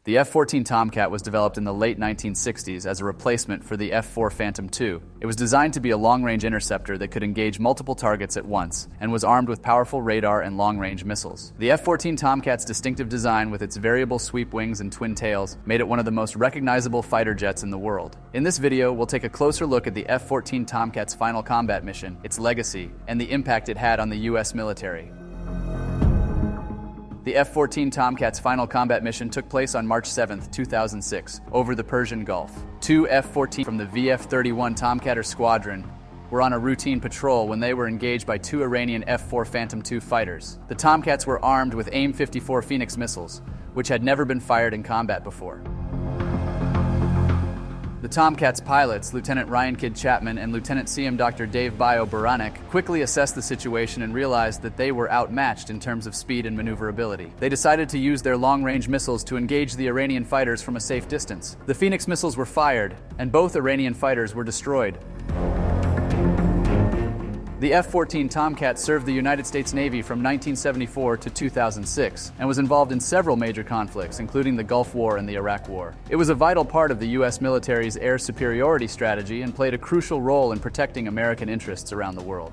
The F-14 Tomcat was developed in the late 1960s as a replacement for the F-4 Phantom II. It was designed to be a long-range interceptor that could engage multiple targets at once and was armed with powerful radar and long-range missiles. The F-14 Tomcat's distinctive design with its variable sweep wings and twin tails made it one of the most recognizable fighter jets in the world. In this video, we'll take a closer look at the F-14 Tomcat's final combat mission, its legacy, and the impact it had on the U.S. military. The F-14 Tomcat's final combat mission took place on March 7, 2006, over the Persian Gulf. Two F-14 from the VF-31 Tomcatters squadron were on a routine patrol when they were engaged by two Iranian F-4 Phantom II fighters. The Tomcats were armed with AIM-54 Phoenix missiles, which had never been fired in combat before. The Tomcats pilots, Lieutenant Ryan Kid Chapman and Lieutenant CM Dr. Dave Bio Baranek, quickly assessed the situation and realized that they were outmatched in terms of speed and maneuverability. They decided to use their long-range missiles to engage the Iranian fighters from a safe distance. The Phoenix missiles were fired, and both Iranian fighters were destroyed. The F-14 Tomcat served the United States Navy from 1974 to 2006 and was involved in several major conflicts, including the Gulf War and the Iraq War. It was a vital part of the U.S. military's air superiority strategy and played a crucial role in protecting American interests around the world.